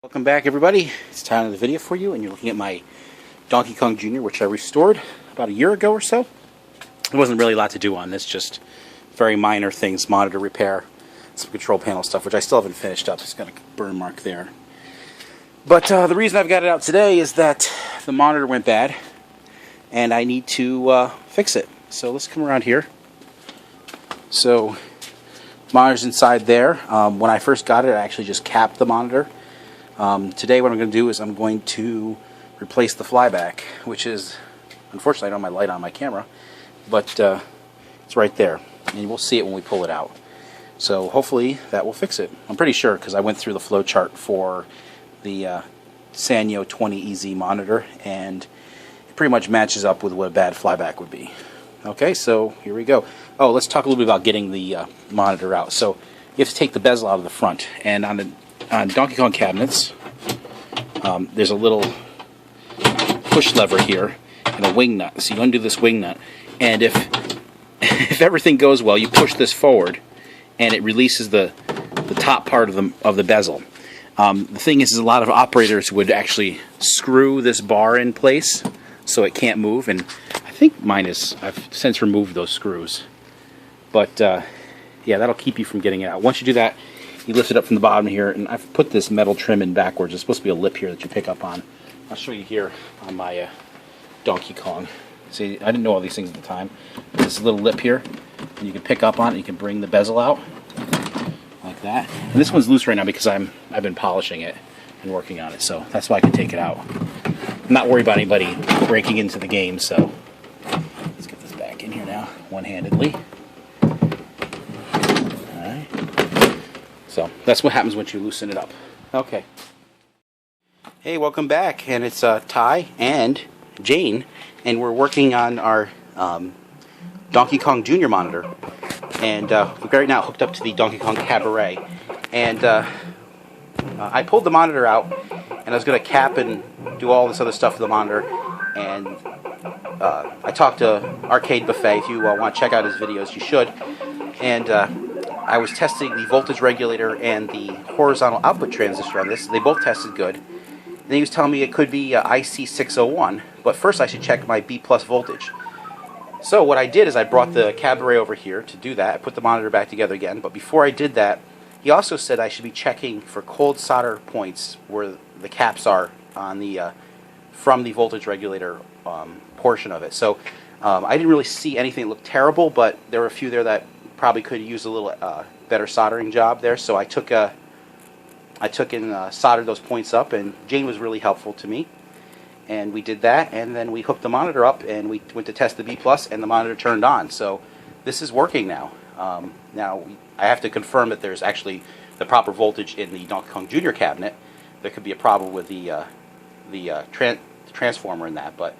Welcome back, everybody. It's time of the video for you, and you're looking at my Donkey Kong Jr., which I restored about a year ago or so. There wasn't really a lot to do on this, just very minor things, monitor repair, some control panel stuff, which I still haven't finished up. It's got a burn mark there. But the reason I've got it out today is that the monitor went bad, and I need to fix it. So let's come around here. So, monitor's inside there. When I first got it, I actually just capped the monitor. Today what I'm going to do is I'm going to replace the flyback, which is, unfortunately I don't have my light on my camera, but it's right there, and we'll see it when we pull it out. So hopefully that will fix it. I'm pretty sure, because I went through the flow chart for the Sanyo 20EZ monitor, and it pretty much matches up with what a bad flyback would be. Okay, so here we go. Oh, let's talk a little bit about getting the monitor out. So you have to take the bezel out of the front, and on Donkey Kong cabinets, there's a little push lever here and a wing nut. So you undo this wing nut, and if everything goes well, you push this forward, and it releases the top part of the bezel. The thing is a lot of operators would actually screw this bar in place so it can't move, and I think mine is, I've since removed those screws. But yeah, that'll keep you from getting it out. Once you do that, you lift it up from the bottom here, and I've put this metal trim in backwards. There's supposed to be a lip here that you pick up on. I'll show you here on my Donkey Kong. See, I didn't know all these things at the time. There's a little lip here, and you can pick up on it. You can bring the bezel out like that. And this one's loose right now because I've been polishing it and working on it, so that's why I can take it out. I'm not worried about anybody breaking into the game, so let's get this back in here now, one-handedly. So that's what happens once you loosen it up. Okay. Hey, welcome back, and it's Ty and Jane, and we're working on our Donkey Kong Jr. monitor, and we're right now hooked up to the Donkey Kong Cabaret, and I pulled the monitor out, and I was going to cap and do all this other stuff to the monitor, and I talked to Arcade Buffet. If you want to check out his videos, you should, and I was testing the voltage regulator and the horizontal output transistor on this. They both tested good. And he was telling me it could be IC601, but first I should check my B+ voltage. So what I did is I brought the Cabaret over here to do that. I put the monitor back together again, but before I did that, he also said I should be checking for cold solder points where the caps are on the from the voltage regulator portion of it. So I didn't really see anything that looked terrible, but there were a few there that probably could use a little better soldering job there. So I took and soldered those points up, and Jane was really helpful to me. And we did that, and then we hooked the monitor up, and we went to test the B+, and the monitor turned on. So this is working now. Now I have to confirm that there's actually the proper voltage in the Donkey Kong Jr. cabinet. There could be a problem with the transformer in that, but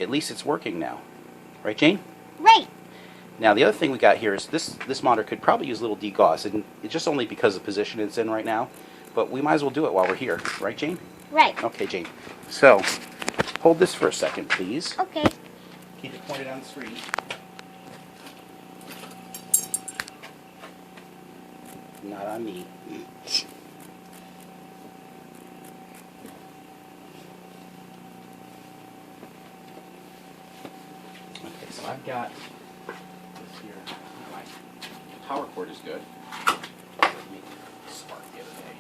at least it's working now. Right, Jane? Right. Now the other thing we got here is this monitor could probably use a little degauss, and it's just only because of the position it's in right now, but we might as well do it while we're here. Right, Jane? Right. Okay, Jane. So, hold this for a second, please. Okay. Keep it pointed on the screen. Not on me. Okay, so I've got this here. My power cord is good. Let me spark the other day.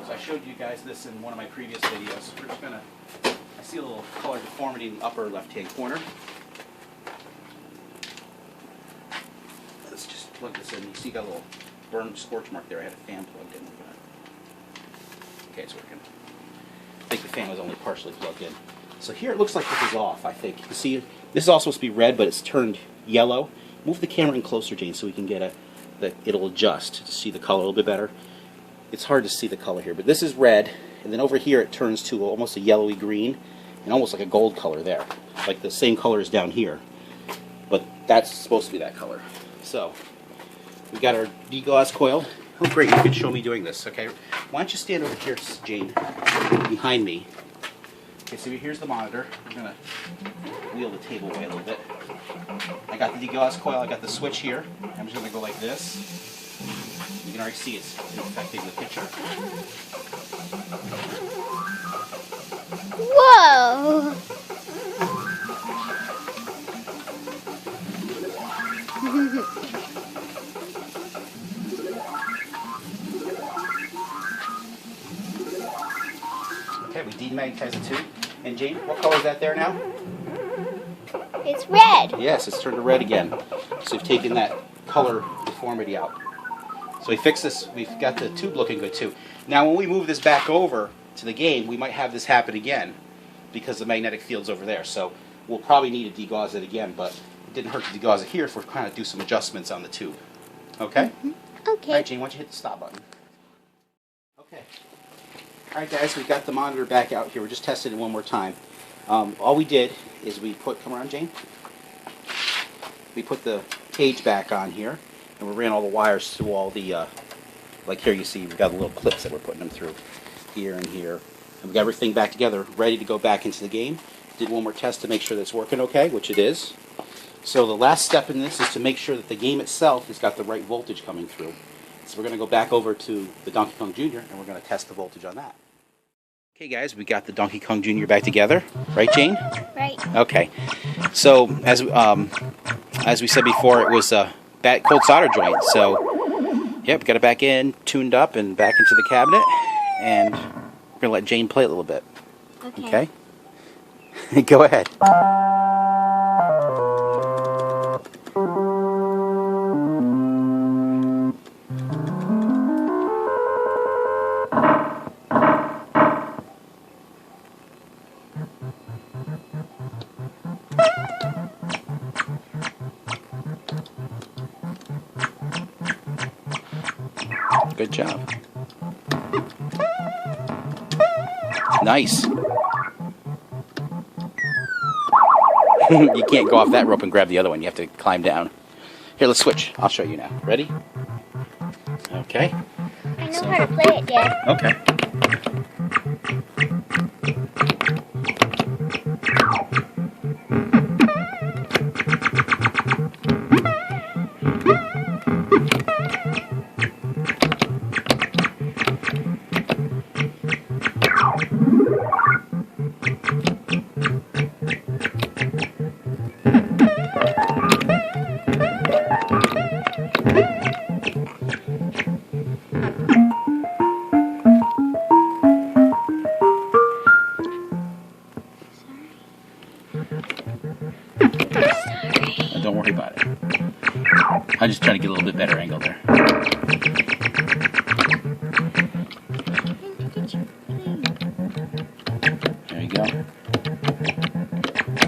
So I showed you guys this in one of my previous videos. We're just gonna, I see a little color deformity in the upper left-hand corner. Let's just plug this in. You see, got a little burn scorch mark there. I had a fan plugged in. Okay, it's working. I think the fan was only partially plugged in. So here it looks like this is off, I think. You see, this is all supposed to be red, but it's turned yellow. Move the camera in closer, Jane, so we can get it'll adjust to see the color a little bit better. It's hard to see the color here, but this is red, and then over here it turns to almost a yellowy green, and almost like a gold color there. Like the same color as down here, but that's supposed to be that color. So, we got our degauss coil. Oh great, you could show me doing this, okay? Why don't you stand over here, Jane, behind me. Okay, so here's the monitor. I'm going to wheel the table away a little bit. I got the degauss coil, I got the switch here. I'm just going to go like this. You can already see it's affecting the picture. Whoa! Okay, we demagnetized the tube. And Jane, what color is that there now? It's red. Yes, it's turned to red again. So we've taken that color deformity out. So we fixed this. We've got the tube looking good too. Now when we move this back over to the game, we might have this happen again because the magnetic field's over there. So we'll probably need to degauze it again, but it didn't hurt to degauze it here if we're trying to do some adjustments on the tube. Okay? Mm-hmm. Okay. All right, Jane, why don't you hit the stop button? Okay. All right, guys, we've got the monitor back out here. We're just testing it one more time. All we did is we put, come around, Jane. We put the cage back on here, and we ran all the wires through all the, like here you see, we've got the little clips that we're putting them through, here and here. And we got everything back together, ready to go back into the game. Did one more test to make sure that it's working okay, which it is. So the last step in this is to make sure that the game itself has got the right voltage coming through. So we're going to go back over to the Donkey Kong Jr. and we're going to test the voltage on that. Okay guys, we got the Donkey Kong Jr. back together, right Jane? Right. Okay. So as we said before, it was a bad cold solder joint. So yep, got it back in, tuned up, and back into the cabinet. And we're going to let Jane play it a little bit. Okay. Okay? Go ahead. Good job. Nice. You can't go off that rope and grab the other one. You have to climb down. Here, let's switch. I'll show you now. Ready? Okay. I know how to play it, Dad. Okay. Don't worry about it. I'm just trying to get a little bit better angle there. There you go.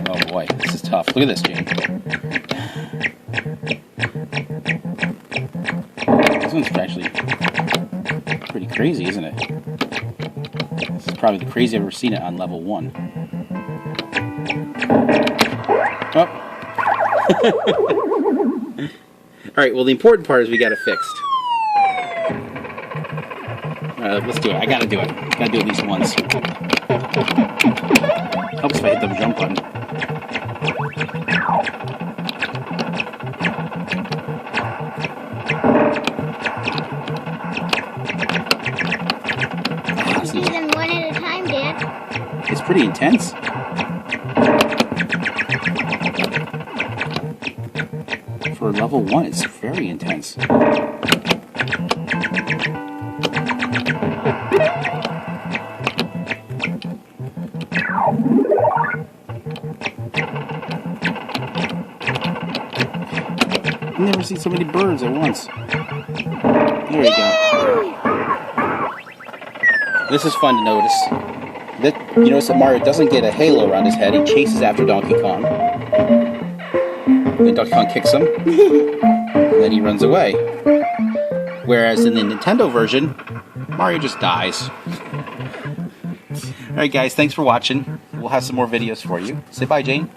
Oh boy, this is tough. Look at this, Jane. This one's actually pretty crazy, isn't it? This is probably the craziest I've ever seen it on level 1. Oh. Alright, well the important part is we got it fixed. Let's do it. I gotta do it. Gotta do it at least once. Helps if I hit the jump button. Do them one at a time, Dad. It's pretty intense. For level 1, it's very intense. I've never seen so many birds at once. There you go. This is fun to notice. You notice that Mario doesn't get a halo around his head. He chases after Donkey Kong. Then Donkey Kong kicks him. And then he runs away. Whereas in the Nintendo version, Mario just dies. Alright guys, thanks for watching. We'll have some more videos for you. Say bye, Jane.